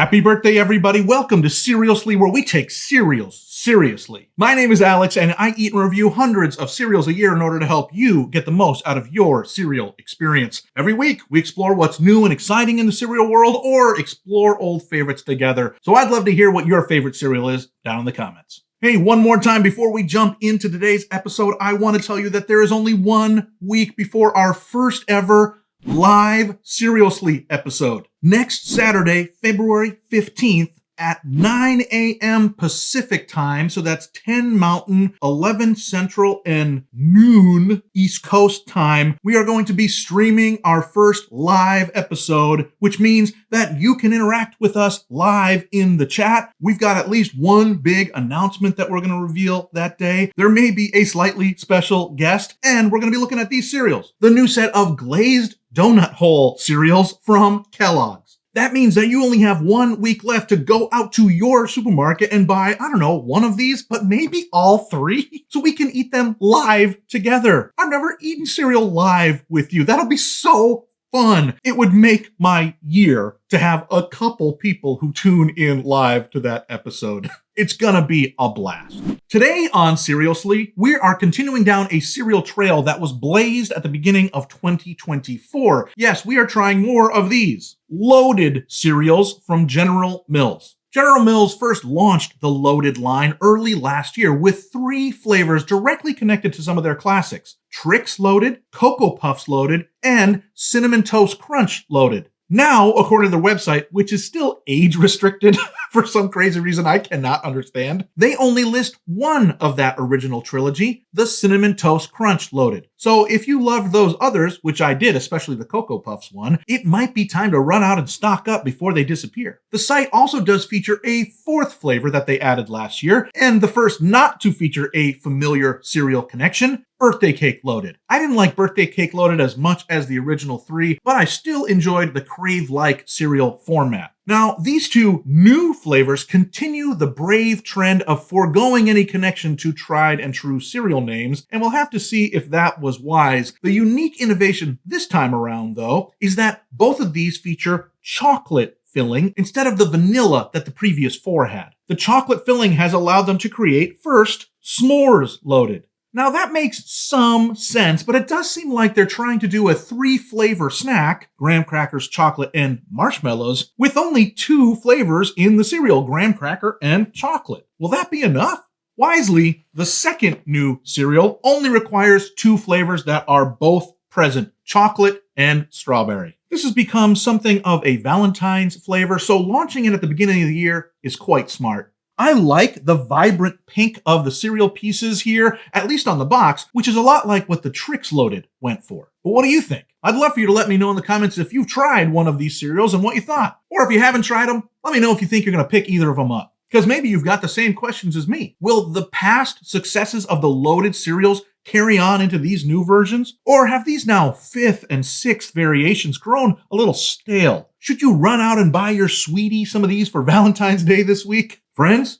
Happy birthday, everybody. Welcome to Seriously, where we take cereals seriously. My name is Alex, and I eat and review hundreds of cereals a year in order to help you get the most out of your cereal experience. Every week, we explore what's new and exciting in the cereal world or explore old favorites together. So I'd love to hear what your favorite cereal is down in the comments. Hey, one more time before we jump into today's episode, I want to tell you that there is only 1 week before our first ever live Seriously episode. Next Saturday, February 15th at 9 a.m. Pacific time, so that's 10 Mountain, 11 Central, and noon East Coast time, we are going to be streaming our first live episode, which means that you can interact with us live in the chat. We've got at least one big announcement that we're going to reveal that day. There may be a slightly special guest, and we're going to be looking at these cereals. The new set of glazed donut hole cereals from Kellogg's. That means that you only have 1 week left to go out to your supermarket and buy, one of these, but maybe all 3, so we can eat them live together. I've never eaten cereal live with you. That'll be so fun. It would make my year to have a couple people who tune in live to that episode. It's gonna be a blast. Today on Seriously, we are continuing down a cereal trail that was blazed at the beginning of 2024. Yes, we are trying more of these loaded cereals from General Mills. General Mills first launched the Loaded line early last year with 3 flavors directly connected to some of their classics: Trix Loaded, Cocoa Puffs Loaded, and Cinnamon Toast Crunch Loaded. Now, according to their website, which is still age restricted for some crazy reason I cannot understand, they only list one of that original trilogy, the Cinnamon Toast Crunch Loaded. So if you loved those others, which I did, especially the Cocoa Puffs one, it might be time to run out and stock up before they disappear. The site also does feature a 4th flavor that they added last year, and the first not to feature a familiar cereal connection, Birthday Cake Loaded. I didn't like Birthday Cake Loaded as much as the original 3, but I still enjoyed the Krave-like cereal format. Now, these 2 new flavors continue the brave trend of foregoing any connection to tried and true cereal names, and we'll have to see if that was wise. The unique innovation this time around, though, is that both of these feature chocolate filling instead of the vanilla that the previous 4 had. The chocolate filling has allowed them to create, first, S'mores Loaded. Now that makes some sense, but it does seem like they're trying to do a 3-flavor snack, graham crackers, chocolate, and marshmallows, with only 2 flavors in the cereal, graham cracker and chocolate. Will that be enough? Wisely, the second new cereal only requires 2 flavors that are both present, chocolate and strawberry. This has become something of a Valentine's flavor, so launching it at the beginning of the year is quite smart. I like the vibrant pink of the cereal pieces here, at least on the box, which is a lot like what the Trix Loaded went for. But what do you think? I'd love for you to let me know in the comments if you've tried one of these cereals and what you thought. Or if you haven't tried them, let me know if you think you're going to pick either of them up. Because maybe you've got the same questions as me. Will the past successes of the Loaded cereals carry on into these new versions? Or have these now 5th and 6th variations grown a little stale? Should you run out and buy your sweetie some of these for Valentine's Day this week? Friends,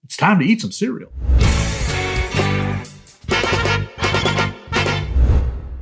it's time to eat some cereal.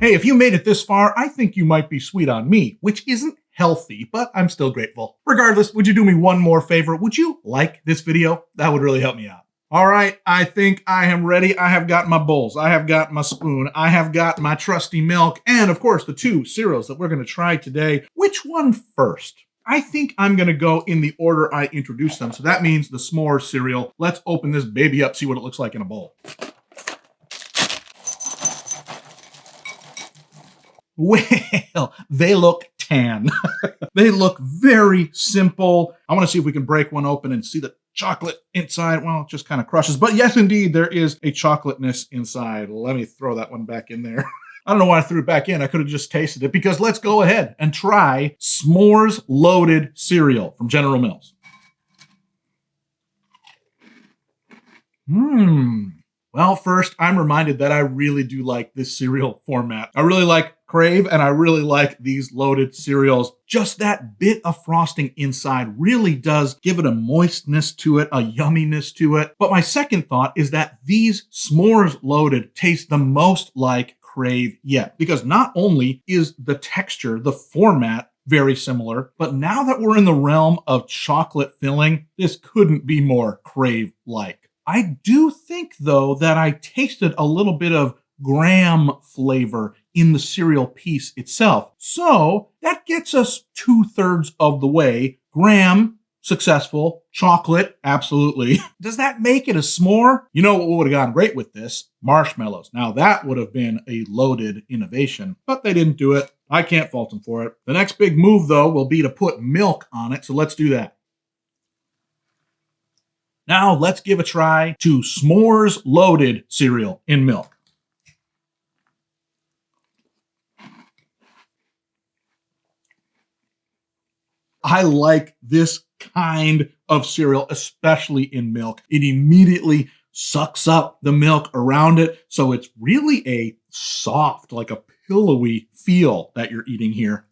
Hey, if you made it this far, I think you might be sweet on me, which isn't healthy, but I'm still grateful. Regardless, would you do me one more favor? Would you like this video? That would really help me out. All right, I think I am ready. I have got my bowls, I have got my spoon, I have got my trusty milk, and of course the 2 cereals that we're going to try today. Which one first? I think I'm going to go in the order I introduced them. So that means the S'mores cereal. Let's open this baby up, see what it looks like in a bowl. Well, they look tan. They look very simple. I want to see if we can break one open and see the chocolate inside. Well, it just kind of crushes. But yes, indeed, there is a chocolateness inside. Let me throw that one back in there. I don't know why I threw it back in. I could have just tasted it, because let's go ahead and try S'mores Loaded cereal from General Mills. Well, first, I'm reminded that I really do like this cereal format. I really like Krave, and I really like these Loaded cereals. Just that bit of frosting inside really does give it a moistness to it, a yumminess to it. But my second thought is that these S'mores Loaded taste the most like Krave yet, because not only is the texture, the format, very similar. But now that we're in the realm of chocolate filling, this couldn't be more Krave-like. I do think, though, that I tasted a little bit of graham flavor in the cereal piece itself. So that gets us 2/3 of the way. Graham, successful. Chocolate, absolutely. Does that make it a s'more? You know what would have gone great with this? Marshmallows. Now that would have been a loaded innovation, but they didn't do it. I can't fault them for it. The next big move, though, will be to put milk on it, so let's do that. Now let's give a try to s'mores loaded cereal in milk. I like this kind of cereal, especially in milk. It immediately sucks up the milk around it, so it's really a soft, like a pillowy feel that you're eating here.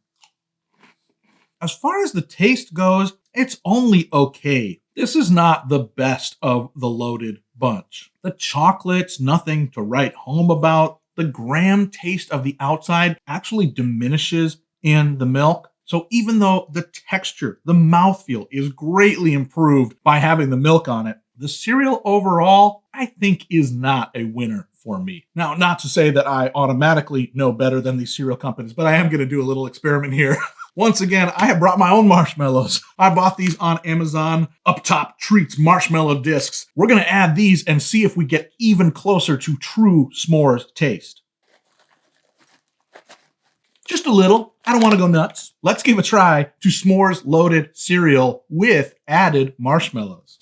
As far as the taste goes, it's only okay. This is not the best of the loaded bunch. The chocolate's nothing to write home about. The graham taste of the outside actually diminishes in the milk. So even though the texture, the mouthfeel is greatly improved by having the milk on it, the cereal overall, I think, is not a winner for me. Now, not to say that I automatically know better than these cereal companies, but I am going to do a little experiment here. Once again, I have brought my own marshmallows. I bought these on Amazon, Up Top Treats marshmallow discs. We're going to add these and see if we get even closer to true s'mores taste. Just a little. I don't want to go nuts. Let's give a try to s'mores loaded cereal with added marshmallows.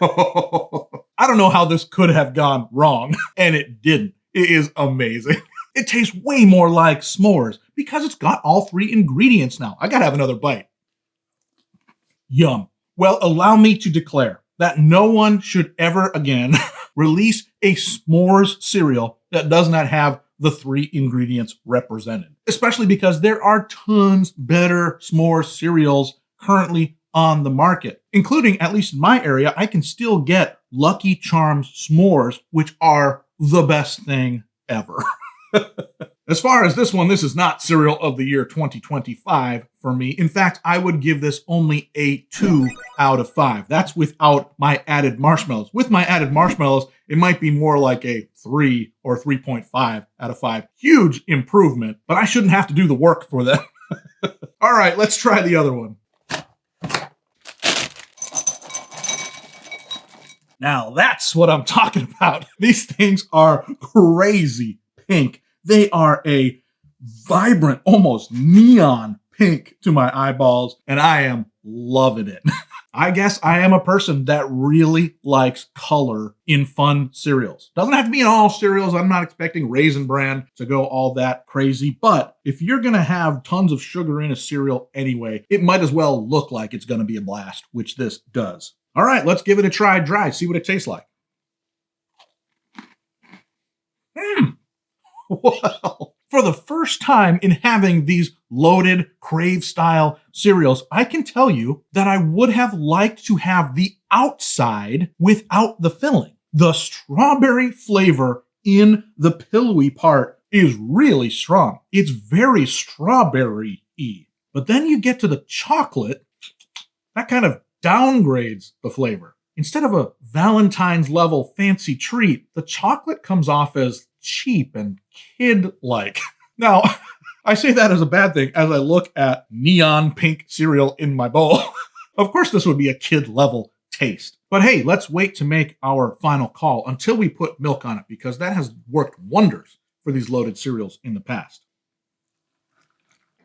I don't know how this could have gone wrong, and it didn't. It is amazing. It tastes way more like s'mores because it's got all three ingredients now. I gotta have another bite. Yum. Well, allow me to declare that no one should ever again release a s'mores cereal that does not have the three ingredients represented, especially because there are tons better s'mores cereals currently on the market, including, at least in my area, I can still get Lucky Charms s'mores, which are the best thing ever. As far as this one, this is not cereal of the year 2025 for me. In fact, I would give this only a 2 out of 5. That's without my added marshmallows. With my added marshmallows, it might be more like a 3 or 3.5 out of 5. Huge improvement, but I shouldn't have to do the work for them. All right, let's try the other one. Now that's what I'm talking about. These things are crazy pink. They are a vibrant, almost neon pink to my eyeballs, and I am loving it. I guess I am a person that really likes color in fun cereals. Doesn't have to be in all cereals. I'm not expecting Raisin Bran to go all that crazy, but if you're going to have tons of sugar in a cereal anyway, it might as well look like it's going to be a blast, which this does. All right, let's give it a try dry, see what it tastes like. Well, for the first time in having these loaded Krave-style cereals, I can tell you that I would have liked to have the outside without the filling. The strawberry flavor in the pillowy part is really strong. It's very strawberry-y. But then you get to the chocolate, that kind of downgrades the flavor. Instead of a Valentine's level fancy treat, the chocolate comes off as cheap and kid-like. Now, I say that as a bad thing as I look at neon pink cereal in my bowl. Of course, this would be a kid-level taste. But hey, let's wait to make our final call until we put milk on it, because that has worked wonders for these loaded cereals in the past.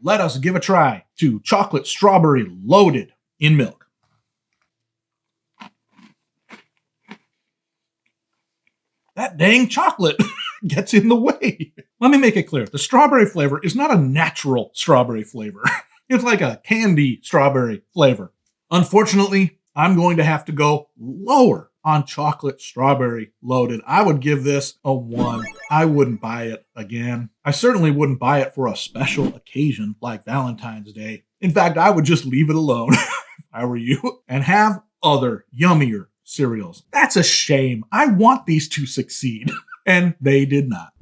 Let us give a try to chocolate strawberry loaded in milk. That dang chocolate gets in the way. Let me make it clear. The strawberry flavor is not a natural strawberry flavor. It's like a candy strawberry flavor. Unfortunately, I'm going to have to go lower on chocolate strawberry loaded. I would give this a 1. I wouldn't buy it again. I certainly wouldn't buy it for a special occasion like Valentine's Day. In fact, I would just leave it alone if I were you and have other yummier cereals. That's a shame. I want these to succeed, and they did not.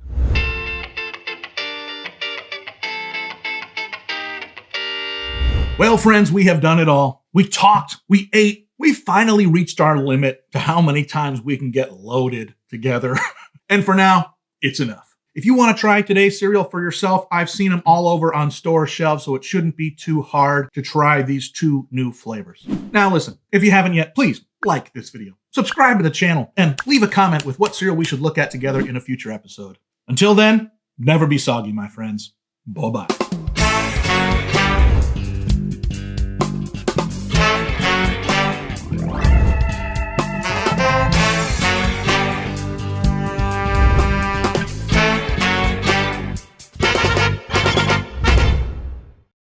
Well, friends, we have done it all. We talked, we ate, we finally reached our limit to how many times we can get loaded together. And for now, it's enough. If you want to try today's cereal for yourself, I've seen them all over on store shelves, so it shouldn't be too hard to try these 2 new flavors. Now listen, if you haven't yet, please like this video, subscribe to the channel, and leave a comment with what cereal we should look at together in a future episode. Until then, never be soggy, my friends. Bye-bye.